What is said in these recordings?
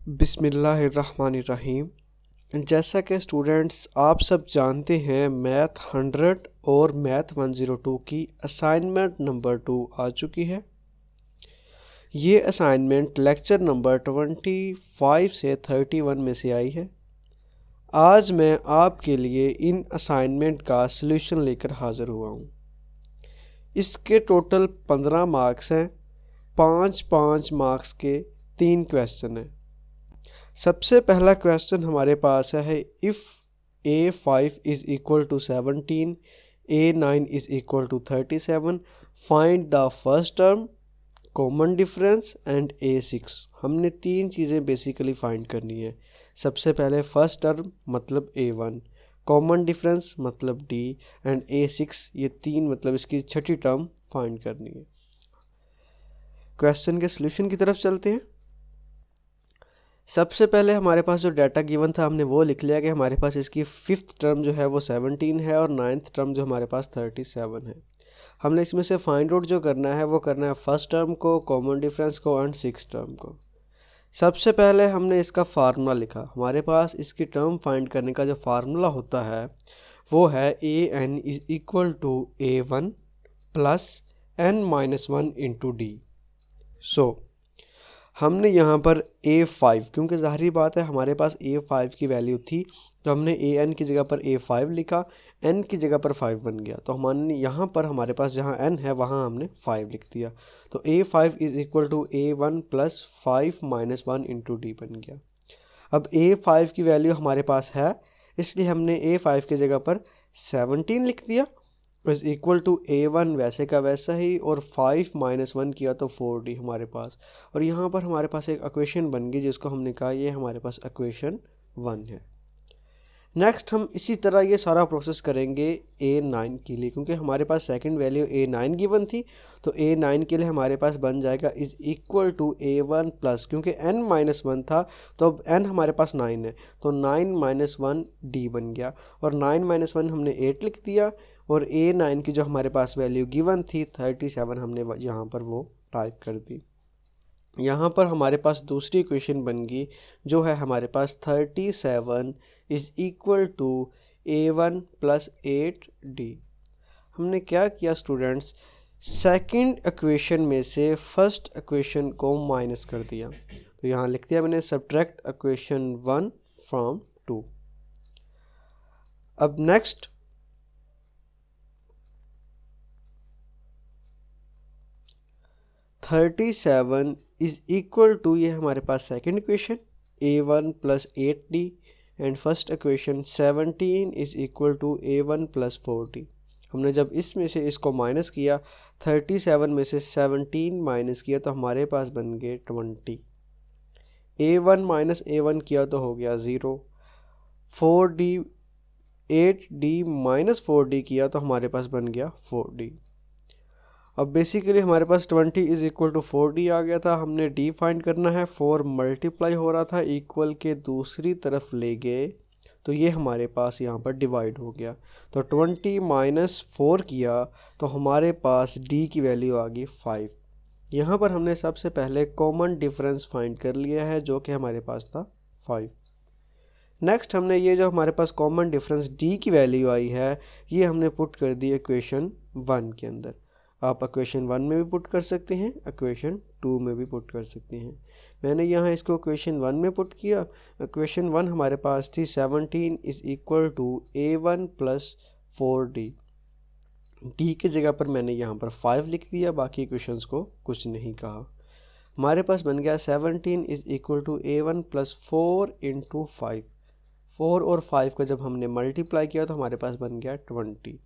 बिस्मिल्लाहिर्रहमानिर्रहीम। जैसा कि स्टूडेंट्स आप सब जानते हैं, मैथ 100 और मैथ 102 की असाइनमेंट नंबर 2 आ चुकी है। ये असाइनमेंट लेक्चर नंबर 25 से 31 में से आई है। आज मैं आपके लिए इन असाइनमेंट का सलूशन लेकर हाज़िर हुआ हूँ। इसके टोटल 15 मार्क्स हैं। 5-5 मार्क्स के 3 क्वेश्चन हैं। सबसे पहला क्वेश्चन हमारे पास है, if A5 is equal to 17, A9 is equal to 37, find the first term, common difference and A6। हमने 3 चीज़ें बेसिकली फाइंड करनी है। सबसे पहले फर्स्ट टर्म मतलब A1, कॉमन डिफरेंस मतलब D एंड A6, ये 3 मतलब इसकी छठी टर्म फाइंड करनी है। क्वेश्चन के सॉल्यूशन की तरफ चलते हैं। सबसे पहले हमारे पास जो डाटा गिवन था हमने वो लिख लिया कि हमारे पास इसकी 5th टर्म जो है वो 17 है और 9th टर्म जो हमारे पास 37 है। हमने इसमें से फाइंड आउट जो करना है वो करना है फर्स्ट टर्म को, कॉमन डिफरेंस को एंड 6th टर्म को। सबसे पहले हमने इसका फार्मूला लिखा। हमारे पास इसकी टर्म फाइंड करने का जो फार्मूला होता है वो है an is equal to A1 plus n-1 into D। हमने यहाँ पर A5, क्योंकि ज़ाहिरी बात है हमारे पास A5 की वैल्यू थी तो हमने AN की जगह पर A5 लिखा, N की जगह पर 5 बन गया। तो हमने यहाँ पर हमारे पास जहाँ N है वहाँ हमने 5 लिख दिया। तो A5 is equal to A1 plus 5 minus 1 into D बन गया। अब A5 की वैल्यू हमारे पास है, इसलिए हमने A5 की जगह पर 17 लिख दिया इज इक्वल टू A1 वैसे का वैसा ही, और 5 माइनस 1 किया तो 4D हमारे पास। और यहाँ पर हमारे पास एक इक्वेशन बन गई जिसको हमने कहा ये हमारे पास इक्वेशन 1 है। नेक्स्ट हम इसी तरह ये सारा प्रोसेस करेंगे A9 के लिए, क्योंकि हमारे पास सेकंड वैल्यू A9 गिवन थी। तो A9 के लिए हमारे पास बन जाएगा is equal to A1 plus, क्योंकि n-1 था तो अब n हमारे पास 9 है तो 9-1 D बन गया, और 9-1 हमने 8 लिख दिया, और A9 की जो हमारे पास वैल्यू गिवन थी 37 हमने यहाँ पर वो टाइप कर दी। यहाँ पर हमारे पास दूसरी इक्वेशन बन गई जो है हमारे पास 37 is equal to A1 plus 8D। हमने क्या किया स्टूडेंट्स, सेकंड इक्वेशन में से फर्स्ट इक्वेशन को माइनस कर दिया। तो यहाँ लिख दिया मैंने सब्ट्रैक्ट इक्वेशन 1 फ्रॉम 2। अब नेक्स्ट 37 इज़ इक्वल टू, ये हमारे पास second equation A1 plus 8D, and first equation 17 is equal to A1 plus 4D। हमने जब इसमें से इसको माइनस किया, 37 में से 17 माइनस किया तो हमारे पास बन गए 20। A1 माइनस A1 किया तो हो गया 0। 4D 8D माइनस 4D किया तो हमारे पास बन गया 4D। अब बेसिकली हमारे पास 20 इज़ इक्वल टू 4D आ गया था। हमने D फाइंड करना है। 4 मल्टीप्लाई हो रहा था, इक्वल के दूसरी तरफ ले गए तो ये हमारे पास यहाँ पर डिवाइड हो गया। तो 20 माइनस 4 किया तो हमारे पास D की वैल्यू आ गई 5। यहाँ पर हमने सबसे पहले कॉमन डिफरेंस फाइंड कर लिया है जो कि हमारे पास था 5। नेक्स्ट हमने ये जो हमारे पास कॉमन डिफरेंस D की वैल्यू आई है ये हमने पुट कर दी इक्वेशन 1 के अंदर। आप इक्वेशन 1 में भी पुट कर सकते हैं, इक्वेशन 2 में भी पुट कर सकते हैं। मैंने यहाँ इसको इक्वेशन 1 में पुट किया। इक्वेशन 1 हमारे पास थी 17 is equal to A1 plus 4D। D की जगह पर मैंने यहाँ पर 5 लिख दिया, बाकी इक्वेशंस को कुछ नहीं कहा। हमारे पास बन गया 17 is equal to A1 plus 4 into 5। 4 और 5 का जब हमने मल्टीप्लाई किया तो हमारे पास बन गया 20।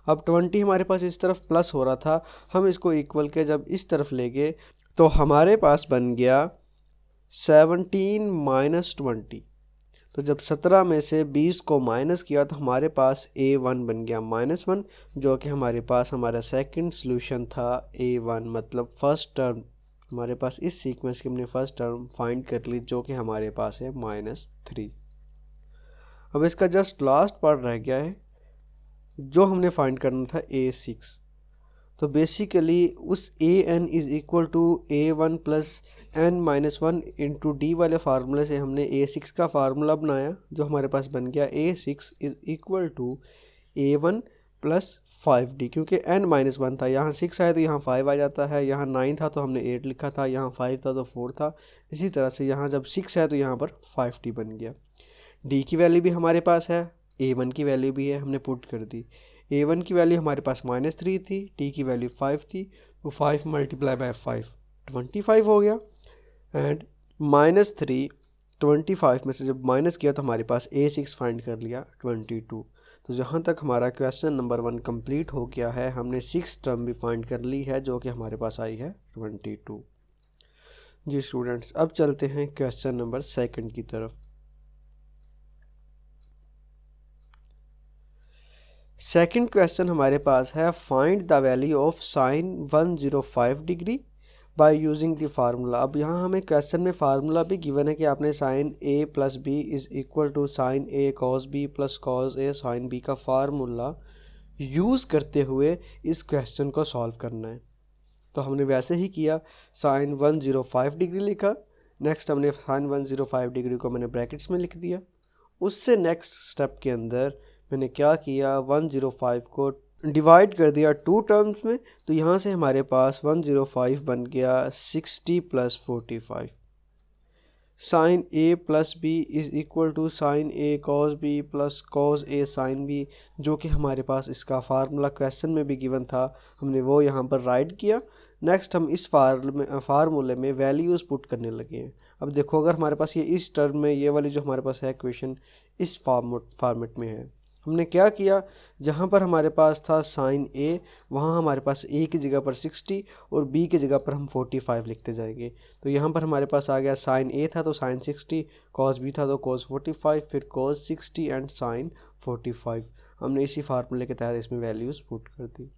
अब 20 हमारे पास इस तरफ प्लस हो रहा था, हम इसको इक्वल के जब इस तरफ ले गए तो हमारे पास बन गया 17 माइनस 20। तो जब 17 में से 20 को माइनस किया तो हमारे पास A1 बन गया -1, जो कि हमारे पास हमारा सेकंड सॉल्यूशन था A1, मतलब फर्स्ट टर्म। हमारे पास इस सीक्वेंस की हमने फर्स्ट टर्म फाइंड कर ली जो कि हमारे पास है -3। अब इसका जस्ट लास्ट पार्ट रह गया है जो हमने फाइंड करना था A6। तो बेसिकली उस a n is equal to A1 plus n-1 into d वाले फार्मूले से हमने A6 का फार्मूला बनाया, जो हमारे पास बन गया A6 is equal to A1 plus 5D, क्योंकि n-1 था, यहाँ 6 आया तो यहाँ 5 आ जाता है, यहाँ 9 था तो हमने 8 लिखा था, यहाँ 5 था तो 4 था, इसी तरह से यहाँ जब 6 है तो यहाँ पर 5D बन गया। D की वैल्यू भी हमारे पास है, A1 की वैल्यू भी है, हमने पुट कर दी। A1 की वैल्यू हमारे पास -3 थी, D की वैल्यू 5 थी, तो 5 मल्टीप्लाई बाय 5 25 हो गया। एंड -3 25 में से जब माइनस किया तो हमारे पास A6 फाइंड कर लिया 22। तो जहाँ तक हमारा क्वेश्चन नंबर 1 कंप्लीट हो गया है, हमने 6 टर्म भी फाइंड कर ली है, जो कि हमारे पास आई है 22। जी स्टूडेंट्स, अब चलते हैं क्वेश्चन नंबर 2 की तरफ। सेकंड क्वेश्चन हमारे पास है, find the value of sine 105 degree by using the formula. अब यहाँ हमें क्वेश्चन में फार्मूला भी गिवन है कि आपने sine A plus B is equal to sine A cos B plus cos A sine B का फार्मूला यूज़ करते हुए इस क्वेश्चन को सॉल्व करना है। तो हमने वैसे ही किया, साइन 105 डिग्री लिखा, नेक्स्ट हमने साइन 105 डिग्री को मैंने ब्रैकेट्स में लिख दिया। उससे नेक्स्ट स्टेप के अंदर मैंने क्या किया, 105 को डिवाइड कर दिया 2 टर्म्स में, तो यहाँ से हमारे पास 105 बन गया 60 plus 45। Sine A plus B is equal to sine A cos B plus cos A sine B, जो कि हमारे पास इसका फार्मूला क्वेश्चन में भी गिवन था, हमने वो यहाँ पर राइट किया। नेक्स्ट हम इस फार्मूले में वैल्यूज़ पुट करने लगे हैं। अब देखो, अगर हमारे पास ये इस टर्म में ये वाली जो हमारे पास है इक्वेशन इस फॉर्मेट में है, हमने क्या किया, जहाँ पर हमारे पास था साइन ए, वहाँ हमारे पास ए की जगह पर 60 और बी की जगह पर हम 45 लिखते जाएंगे। तो यहाँ पर हमारे पास आ गया, साइन ए था तो साइन 60, कॉस बी था तो कॉस 45, फिर कॉस 60 एंड साइन 45। हमने इसी फार्मूले के तहत इसमें वैल्यूज़ पुट कर दी।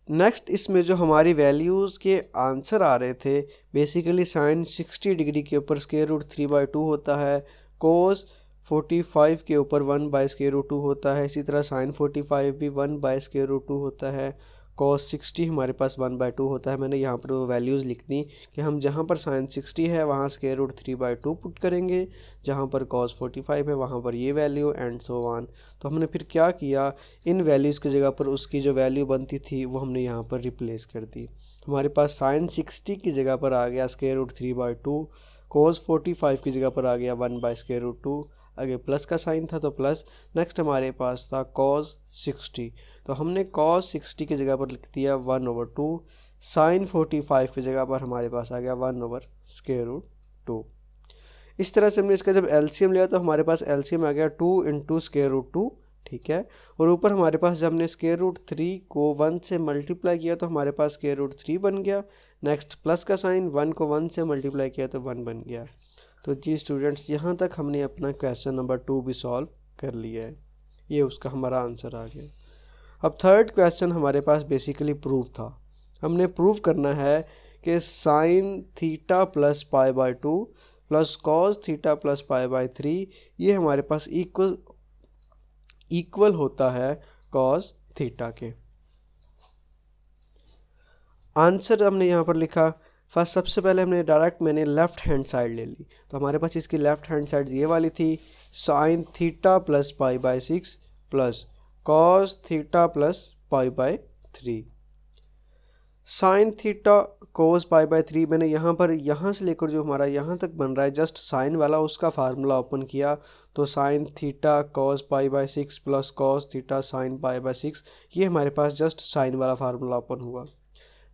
नेक्स्ट इसमें जो हमारी वैल्यूज़ के आंसर आ रहे थे, बेसिकली साइन 60 डिग्री के ऊपर स्क्वायर रूट 3/2 होता है, कोस 45 के ऊपर 1/√2 होता है, इसी तरह साइन 45 भी 1/√2 होता है, कॉस 60 हमारे पास 1/2 होता है। मैंने यहाँ पर वो वैल्यूज़ लिख दी कि हम जहाँ पर साइन 60 है वहाँ स्क्वायर रूट 3/2 पुट करेंगे, जहाँ पर कॉस 45 है वहाँ पर ये वैल्यू एंड सो ऑन। तो हमने फिर क्या किया, इन वैल्यूज़ की जगह पर उसकी जो वैल्यू बनती थी वो हमने यहाँ पर रिप्लेस कर दी। हमारे पास साइन 60 की जगह पर आ गया स्क्वायर रूट 3/2, कॉस 45 की जगह पर आ गया 1/√2, आगे प्लस का साइन था तो प्लस। नेक्स्ट हमारे पास था कॉस 60, तो हमने कॉस 60 की जगह पर लिख दिया 1/2, साइन 45 की जगह पर हमारे पास आ गया 1/√2। इस तरह से हमने इसका जब एलसीएम लिया तो हमारे पास एलसीएम आ गया 2 × स्क्वायर रूट 2, ठीक है। और ऊपर हमारे पास जब हमने स्क्वायर रूट 3 को 1 से मल्टीप्लाई किया तो हमारे पास स्क्वायर रूट 3 बन गया। नेक्स्ट प्लस का साइन, 1 को 1 से मल्टीप्लाई किया तो 1 बन गया। तो जी स्टूडेंट्स, यहाँ तक हमने अपना क्वेश्चन नंबर 2 भी सॉल्व कर लिया है, ये उसका हमारा आंसर आ गया। अब थर्ड क्वेश्चन हमारे पास बेसिकली प्रूफ था। हमने प्रूव करना है कि sine theta plus π/2 plus cos theta plus π/3 ये हमारे पास इक्वल होता है कॉस थीटा के। आंसर हमने यहाँ पर लिखा, फर्स्ट सबसे पहले हमने डायरेक्ट मैंने लेफ़्ट हैंड साइड ले ली, तो हमारे पास इसकी लेफ़्ट हैंड साइड ये वाली थी, sine theta plus π/6 plus cos theta plus π/3। Sine theta cos π/3 मैंने यहाँ से लेकर जो हमारा यहाँ तक बन रहा है जस्ट साइन वाला, उसका फार्मूला ओपन किया तो sine theta cos π/6 plus cos theta sine π/6, ये हमारे पास जस्ट साइन वाला फार्मूला ओपन हुआ।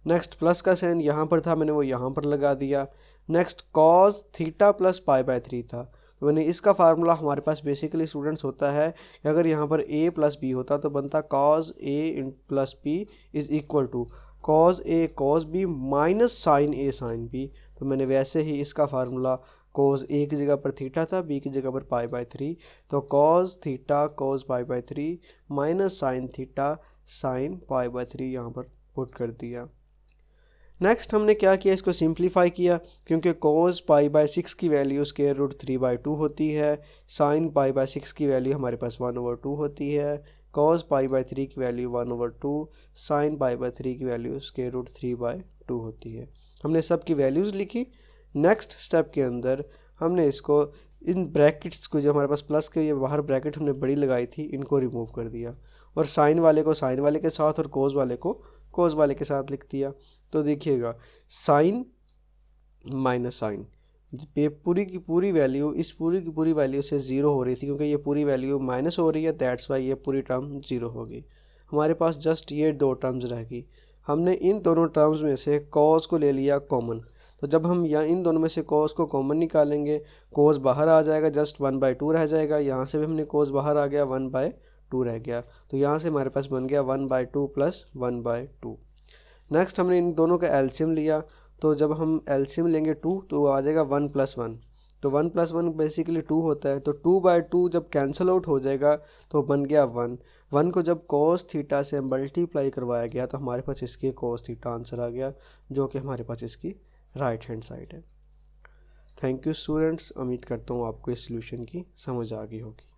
नेक्स्ट प्लस का साइन यहाँ पर था, मैंने वो यहाँ पर लगा दिया। नेक्स्ट कॉस थीटा प्लस π/3 था, तो मैंने इसका फार्मूला हमारे पास बेसिकली स्टूडेंट्स होता है कि अगर यहाँ पर a प्लस बी होता तो बनता cos a plus B is equal to cos a cos b minus sine a sine b। तो मैंने वैसे ही इसका फार्मूला कॉस a की जगह पर थीटा था, b की जगह पर π/3, तो cos theta cos π/3 minus sine theta sine π/3 यहाँ पर पुट कर दिया। नेक्स्ट हमने क्या किया, इसको सिंप्लीफाई किया, क्योंकि कॉस π/6 की वैल्यू स्क्वायर रूट 3/2 होती है, साइन π/6 की वैल्यू हमारे पास 1/2 होती है, कॉस पाई बाई 3 की वैल्यू 1/2, साइन पाई बाई 3 की वैल्यू √3/2 होती है। हमने सब की वैल्यूज़ लिखी। नेक्स्ट स्टेप के अंदर हमने इसको इन ब्रैकेट्स को, जो हमारे पास प्लस के ये बाहर ब्रैकेट हमने बड़ी लगाई थी, इनको रिमूव कर दिया और साइन वाले को साइन वाले के साथ और कोस वाले को कोस वाले के साथ लिख दिया। तो देखिएगा साइन माइनस साइन, ये पूरी की पूरी वैल्यू इस पूरी की पूरी वैल्यू से ज़ीरो हो रही थी, क्योंकि ये पूरी वैल्यू माइनस हो रही है, दैट्स वाई ये पूरी टर्म ज़ीरो हो गई। हमारे पास जस्ट ये दो टर्म्स रह गई। हमने इन दोनों टर्म्स में से कॉस को ले लिया कॉमन, तो जब हम यहाँ इन दोनों में से कॉस को कॉमन निकालेंगे, कोस बाहर आ जाएगा, जस्ट 1/2 रह जाएगा। यहाँ से भी हमने कोस बाहर आ गया, 1/2 रह गया, तो यहाँ से हमारे पास बन गया 1/2 + 1/2। नेक्स्ट हमने इन दोनों का एलसीएम लिया, तो जब हम एलसीएम लेंगे 2 तो आ जाएगा 1 + 1, तो 1 + 1 बेसिकली 2 होता है, तो 2/2 जब कैंसिल आउट हो जाएगा तो बन गया 1। 1 को जब cos थीटा से मल्टीप्लाई करवाया गया तो हमारे पास इसकी cos थीटा आंसर आ गया, जो कि हमारे पास इसकी राइट हैंड साइड है। थैंक यू स्टूडेंट्स, उम्मीद करता हूँ आपको इस सॉल्यूशन की समझ आ गई होगी।